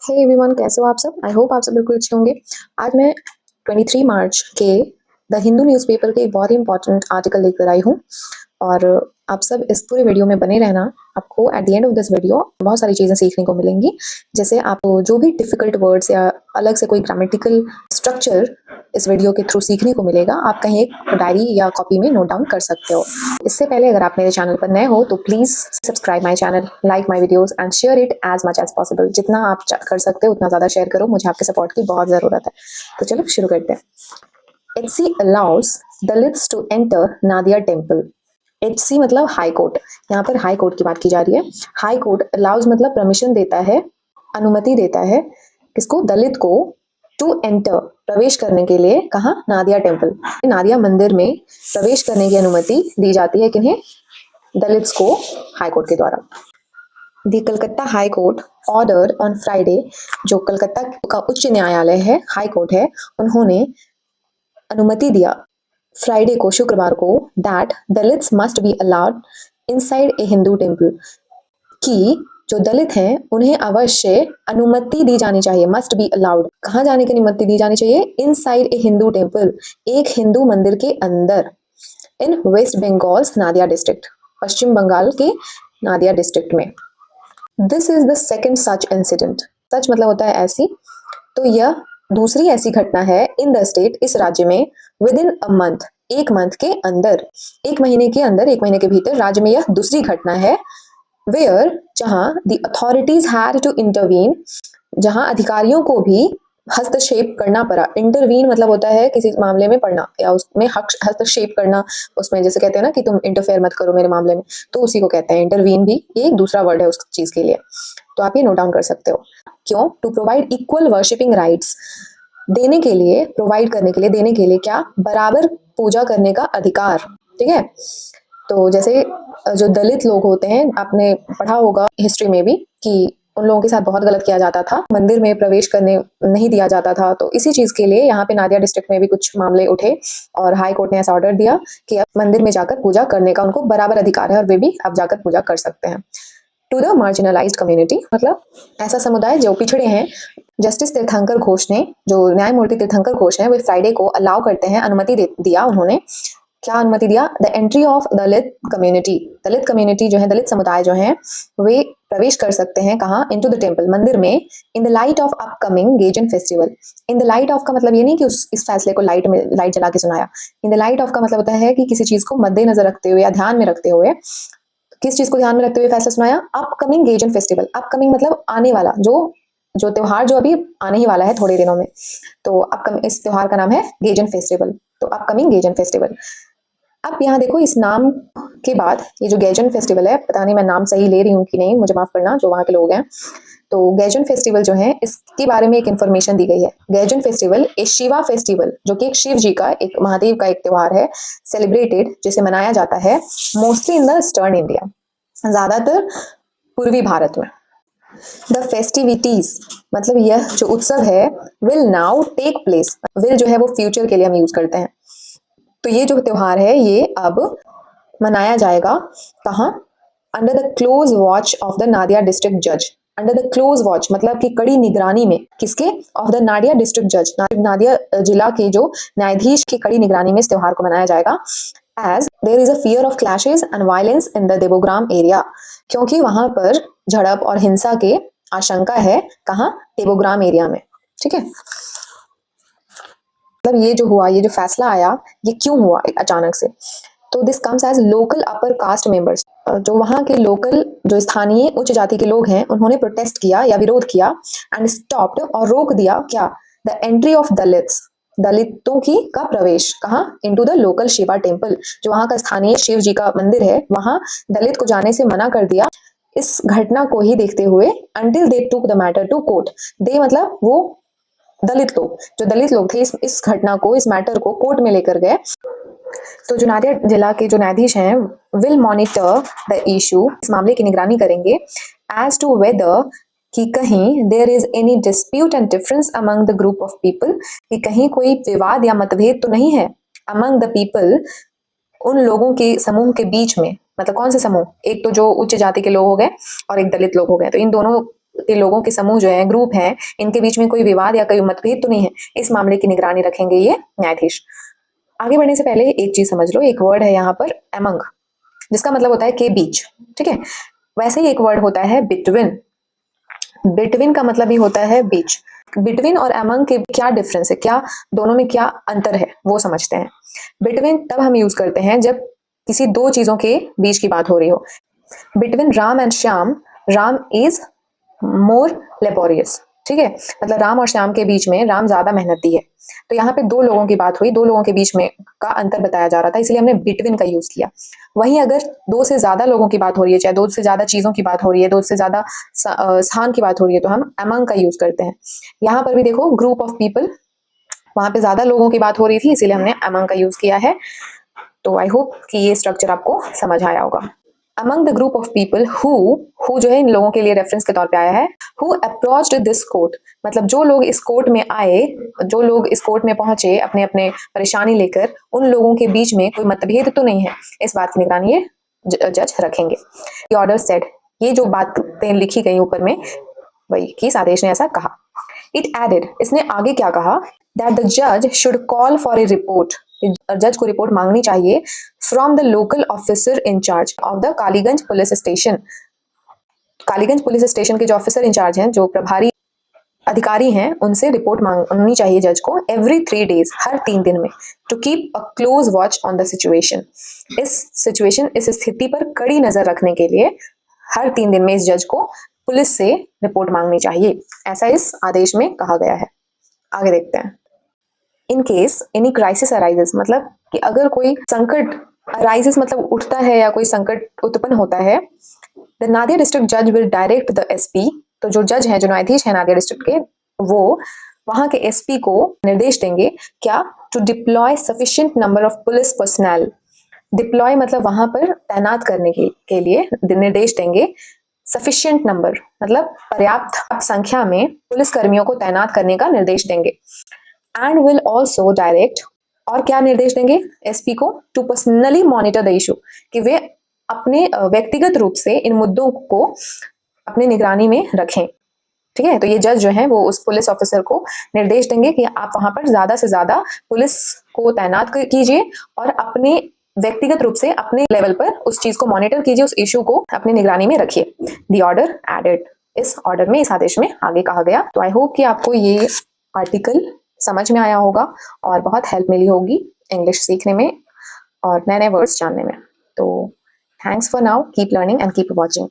Hey everyone, कैसे हो आप सब? आई होप आप सब बिल्कुल अच्छे होंगे। आज मैं 23 मार्च के द हिंदू न्यूज़पेपर के एक बहुत ही इंपॉर्टेंट आर्टिकल लेकर आई हूँ और आप सब इस पूरे वीडियो में बने रहना। आपको at the end of this video बहुत सारी चीज़ें सीखने को मिलेंगी। जैसे आपको जो भी डिफ़िकल्ट वर्ड्स या अलग से कोई ग्रामेटिकल स्ट्रक्चर इस वीडियो के थ्रू सीखने को मिलेगा, आप कहीं एक डायरी या कॉपी में नोट डाउन कर सकते हो। इससे पहले अगर आप मेरे चैनल पर नए हो तो please subscribe my channel, like my videos and share it as much as possible. जितना आप कर सकते हो उतना ज़्यादा शेयर करो, मुझे आपके सपोर्ट की बहुत ज़रूरत है। तो चलो शुरू करते हैं। HC allows Dalits to enter Nadia temple. HC मतलब हाई कोर्ट, यहाँ पर हाई कोर्ट की बात की जा रही है। हाई कोर्ट अलाउज मतलब परमिशन देता है, अनुमति देता है किसको? दलित को टू एंटर, प्रवेश करने के लिए। कहाँ? नादिया टेम्पल, नादिया मंदिर में प्रवेश करने की अनुमति दी जाती है किन्हें? दलित्स को, हाई कोर्ट के द्वारा। The Calcutta high court order on Friday, जो कलकत्ता का उच्च न्यायालय है, हाई कोर्ट है, उन्होंने अनुमति दिया फ्राइडे को, शुक्रवार को, that Dalits must be allowed inside a Hindu temple, कि जो दलित हैं उन्हें अवश्य अनुमति दी जानी चाहिए। मस्ट बी अलाउड, कहाँ जाने की अनुमति दी जानी चाहिए? इनसाइड ए हिंदू टेम्पल, एक हिंदू मंदिर के अंदर। In West Bengal Nadia district, पश्चिम बंगाल के नादिया डिस्ट्रिक्ट में। This is the second such incident. Such मतलब होता है ऐसी, तो यह दूसरी ऐसी घटना है इन द स्टेट, इस राज्य में, विद इन अ मंथ, एक मंथ के अंदर, एक महीने के अंदर, एक महीने के भीतर राज्य में यह दूसरी घटना है। वेयर, जहां the authorities had to intervene, जहां अधिकारियों को भी हस्तक्षेप करना पड़ा। इंटरवीन मतलब होता है किसी मामले में पढ़ना या उसमें हस्तक्षेप करना, उसमें जैसे कहते हैं ना कि तुम इंटरफेयर मत करो मेरे मामले में, तो उसी को कहते हैं इंटरवीन। भी एक दूसरा वर्ड है उस चीज के लिए, तो आप ये नोट डाउन कर सकते हो। क्यों? To provide equal worshipping rights, देने के लिए, प्रोवाइड करने के लिए, देने के लिए क्या? बराबर पूजा करने का अधिकार। ठीक है, तो जैसे जो दलित लोग होते हैं, आपने पढ़ा होगा हिस्ट्री में भी कि उन लोगों के साथ बहुत गलत किया जाता था, मंदिर में प्रवेश करने नहीं दिया जाता था। तो इसी चीज के लिए यहाँ पे नादिया डिस्ट्रिक्ट में भी कुछ मामले उठे और हाई कोर्ट ने ऐसा ऑर्डर दिया कि अब मंदिर में जाकर पूजा करने का उनको बराबर अधिकार है और वे भी अब जाकर पूजा कर सकते हैं। टू द मार्जिनलाइज्ड कम्युनिटी, मतलब ऐसा समुदाय जो पिछड़े हैं। जस्टिस तीर्थंकर घोष ने, जो न्यायमूर्ति तीर्थंकर घोष हैं, वे फ्राइडे को अलाउ करते हैं, अनुमति दिया उन्होंने। क्या अनुमति दिया? The entry of Dalit community, Dalit community जो है, दलित समुदाय जो है, वे प्रवेश कर सकते हैं कहाँ? इनटू द टेम्पल, मंदिर में। In the light of upcoming Gajan festival. In the light of का मतलब ये नहीं कि इस फैसले को लाइट जला के सुनाया। इन द लाइट ऑफ का मतलब होता है कि किसी चीज को मद्देनजर रखते हुए या ध्यान में रखते हुए। किस चीज को ध्यान में रखते हुए फैसला सुनाया? Upcoming Gajan festival. अपकमिंग मतलब आने वाला, जो त्योहार जो अभी आने ही वाला है थोड़े दिनों में, तो अपकमिंग, इस त्योहार का नाम है गेजन फेस्टिवल, तो अपकमिंग गेजन फेस्टिवल। अब यहाँ देखो, इस नाम के बाद ये जो गैजन फेस्टिवल है, पता नहीं मैं नाम सही ले रही हूँ कि नहीं, मुझे माफ करना जो वहाँ के लोग हैं। तो गैजन फेस्टिवल जो है, इसके बारे में एक इंफॉर्मेशन दी गई है। गैजन फेस्टिवल ए शिवा फेस्टिवल, जो कि एक शिव जी का, एक महादेव का एक त्योहार है, सेलिब्रेटेड, जिसे मनाया जाता है mostly in the eastern India, ज्यादातर पूर्वी भारत में। द फेस्टिविटीज मतलब यह जो उत्सव है, will now take place, will जो है वो फ्यूचर के लिए हम यूज करते हैं। तो ये जो त्योहार है ये अब मनाया जाएगा कहाँ? Under the close watch of the Nadia district जज। अंडर द क्लोज वॉच मतलब कि कड़ी निगरानी में, किसके? ऑफ द नादिया डिस्ट्रिक्ट जज, नादिया जिला के जो न्यायाधीश की कड़ी निगरानी में इस त्योहार को मनाया जाएगा। As there is a fear of clashes and violence in the Debogram area, क्योंकि वहां पर झड़प और हिंसा के आशंका है। कहाँ? देवोग्राम एरिया में। ठीक है, मतलब ये जो हुआ, ये जो फैसला आया, ये क्यों हुआ अचानक से? तो this comes as local upper caste members, जो वहाँ के लोकल, जो स्थानीय उच्च जाति के लोग हैं, उन्होंने प्रोटेस्ट किया या विरोध किया, एंड स्टॉप्ड, और रोक दिया क्या? द एंट्री ऑफ दलित्स, दलितों की का प्रवेश कहाँ? Into the local Shiva temple, जो वहाँ का स्थानीय शिव जी का मंदिर है, वहाँ दलित को जाने से मना कर दिया। इस घटना को ही देखते हुए, until they took the matter to court, they मतलब वो दलित लोग, जो दलित लोग थे, इस घटना को, इस मैटर को कोर्ट में लेकर गए। तो जो नादिया जिला के जो न्यायाधीश हैं, विल मॉनिटर द इशू, इस मामले की निगरानी करेंगे, एज टू वेदर, कि कहीं there is any dispute and difference among the group of people, कि कहीं कोई विवाद या मतभेद तो नहीं है। अमंग द पीपल, उन लोगों के समूह के बीच में, मतलब कौन से समूह? एक तो जो उच्च जाति के लोग हो गए और एक दलित लोग हो गए, तो इन दोनों के लोगों के समूह जो है, ग्रुप है, इनके बीच में कोई विवाद या कोई मतभेद तो नहीं है, इस मामले की निगरानी रखेंगे ये न्यायाधीश। आगे बढ़ने से पहले एक चीज समझ लो, एक वर्ड है यहाँ पर अमंग, जिसका मतलब होता है के बीच, ठीक है। वैसे ही एक वर्ड होता है बिटवीन। बिटवीन का मतलब ही होता है बीच। बिटवीन और अमंग के क्या डिफरेंस है, क्या दोनों में क्या अंतर है, वो समझते हैं। बिटवीन तब हम यूज करते हैं जब किसी दो चीजों के बीच की बात हो रही हो। Between Ram and Shyam, Ram is more laborious, ठीक है, मतलब राम और श्याम के बीच में राम ज्यादा मेहनती है। तो यहाँ पे दो लोगों की बात हुई, दो लोगों के बीच में का अंतर बताया जा रहा था, इसलिए हमने बिटवीन का यूज किया। वहीं अगर दो से ज्यादा लोगों की बात हो रही है, चाहे दो से ज्यादा चीजों की बात हो रही है, दो से ज्यादा स्थान की बात हो रही है, तो हम अमंग का यूज करते हैं। यहाँ पर भी देखो ग्रुप ऑफ पीपल, वहां पे ज्यादा लोगों की बात हो रही थी, इसीलिए हमने अमंग का यूज किया है। तो आई होप कि ये स्ट्रक्चर आपको समझ आया होगा। Among the group of people who जो है इन लोगों के लिए रेफरेंस के तौर पे आया है, हु अप्रोच्ड दिस कोर्ट, मतलब जो लोग इस कोर्ट में आए, जो लोग इस कोर्ट में पहुंचे अपने अपने परेशानी लेकर, उन लोगों के बीच में कोई मतभेद तो नहीं है, इस बात की निगरानी ये जज रखेंगे। The order said, ये जो बातें लिखी गई ऊपर में, वही कि इस आदेश ने ऐसा कहा। इट एडेड, इसने आगे क्या कहा, दैट द जज should call for a report, जज को रिपोर्ट मांगनी चाहिए from the local officer incharge of the Kaliganj police station. Kaliganj police station के जो ऑफिसर इंचार्ज हैं, जो प्रभारी अधिकारी हैं, उनसे रिपोर्ट मांगनी चाहिए जज को एवरी 3 days, हर 3 दिन में, to keep a close watch on the situation, इस स्थिति पर कड़ी नजर रखने के लिए हर 3 दिन में इस जज को पुलिस से रिपोर्ट मांगनी चाहिए, ऐसा इस आदेश में कहा गया है। आगे देखते हैं। In case any crisis arises, मतलब कि अगर कोई संकट अराइजेस मतलब उठता है या कोई संकट उत्पन्न होता है, द नादिया डिस्ट्रिक्ट जज विल डायरेक्ट द एसपी, तो जो जज है, जो न्यायाधीश है नादिया डिस्ट्रिक्ट के, वो वहां के एसपी को निर्देश देंगे क्या, to deploy sufficient number of police personnel. Deploy मतलब वहां पर तैनात करने के लिए निर्देश देंगे। सफिशिएंट नंबर मतलब पर्याप्त संख्या में पुलिस कर्मियों को तैनात करने का निर्देश देंगे। एंड विल ऑल्सो डायरेक्ट, और क्या निर्देश देंगे एसपी को, to personally monitor the issue, कि वे अपने व्यक्तिगत रूप से इन मुद्दों को अपने निगरानी में रखें, ठीक है। तो ये जज जो है वो उस पुलिस ऑफिसर को निर्देश देंगे कि आप वहां पर ज्यादा से ज्यादा पुलिस को तैनात कीजिए और अपने व्यक्तिगत रूप से अपने लेवल पर उस चीज को मॉनिटर कीजिए, उस इशू को अपनी निगरानी में रखिए। द ऑर्डर एडेड, इस ऑर्डर में, इस आदेश में आगे कहा गया। तो आई होप कि आपको ये आर्टिकल समझ में आया होगा और बहुत हेल्प मिली होगी इंग्लिश सीखने में और नए नए वर्ड्स जानने में। तो thanks for now, keep learning and keep watching.